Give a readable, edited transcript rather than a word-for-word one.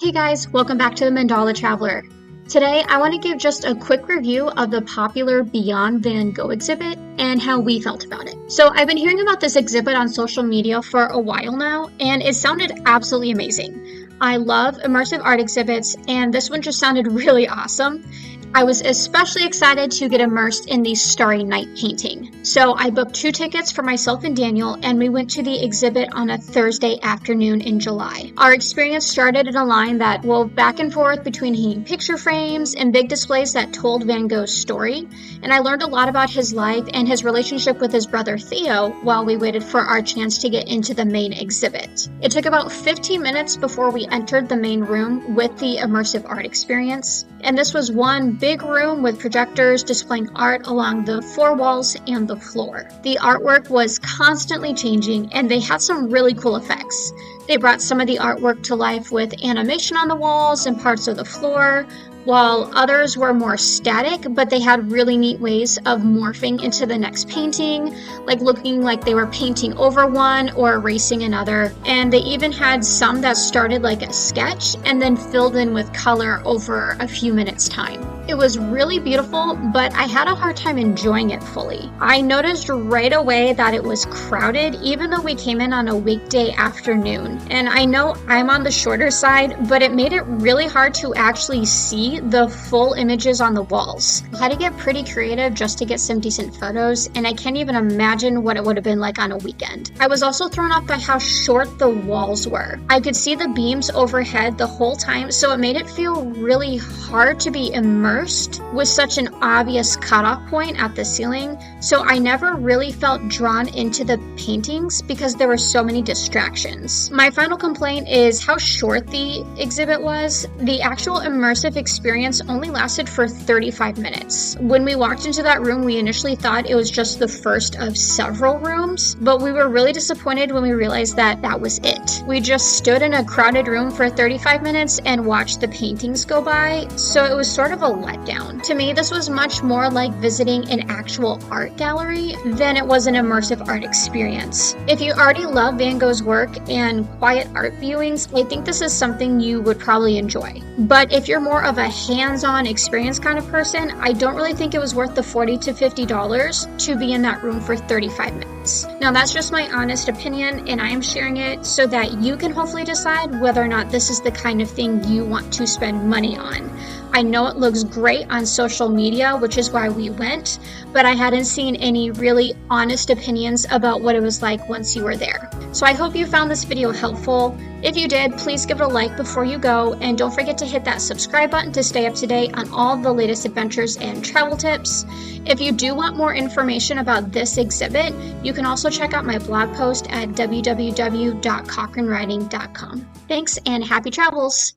Hey guys, welcome back to the Mandala Traveler. Today I want to give just a quick review of the popular Beyond Van Gogh exhibit and how we felt about it. So I've been hearing about this exhibit on social media for a while now, and it sounded absolutely amazing. I love immersive art exhibits, and this one just sounded really awesome. I was especially excited to get immersed in the Starry Night painting. So I booked 2 tickets for myself and Daniel, and we went to the exhibit on a Thursday afternoon in July. Our experience started in a line that wove back and forth between hanging picture frames and big displays that told Van Gogh's story, and I learned a lot about his life and his relationship with his brother Theo while we waited for our chance to get into the main exhibit. It took about 15 minutes before we entered the main room with the immersive art experience, and this was one big room with projectors displaying art along the 4 walls and the floor. The artwork was constantly changing, and they had some really cool effects. They brought some of the artwork to life with animation on the walls and parts of the floor, while others were more static, but they had really neat ways of morphing into the next painting, like looking like they were painting over one or erasing another. And they even had some that started like a sketch and then filled in with color over a few minutes' time. It was really beautiful, but I had a hard time enjoying it fully. I noticed right away that it was crowded, even though we came in on a weekday afternoon. And I know I'm on the shorter side, but it made it really hard to actually see the full images on the walls. I had to get pretty creative just to get some decent photos, and I can't even imagine what it would have been like on a weekend. I was also thrown off by how short the walls were. I could see the beams overhead the whole time, so it made it feel really hard to be immersed with such an obvious cutoff point at the ceiling, so I never really felt drawn into the paintings because there were so many distractions. My final complaint is how short the exhibit was. The actual immersive experience only lasted for 35 minutes. When we walked into that room, we initially thought it was just the first of several rooms, but we were really disappointed when we realized that that was it. We just stood in a crowded room for 35 minutes and watched the paintings go by, so it was sort of a letdown. To me, this was much more like visiting an actual art gallery than it was an immersive art experience. If you already love Van Gogh's work and quiet art viewings, I think this is something you would probably enjoy. But if you're more of a hands-on experience kind of person, I don't really think it was worth the $40 to $50 to be in that room for 35 minutes. Now that's just my honest opinion, and I am sharing it so that you can hopefully decide whether or not this is the kind of thing you want to spend money on. I know it looks great on social media, which is why we went, but I hadn't seen any really honest opinions about what it was like once you were there. So I hope you found this video helpful. If you did, please give it a like before you go, and don't forget to hit that subscribe button to stay up to date on all the latest adventures and travel tips. If you do want more information about this exhibit, you can also check out my blog post at www.cochranewriting.com. Thanks and happy travels!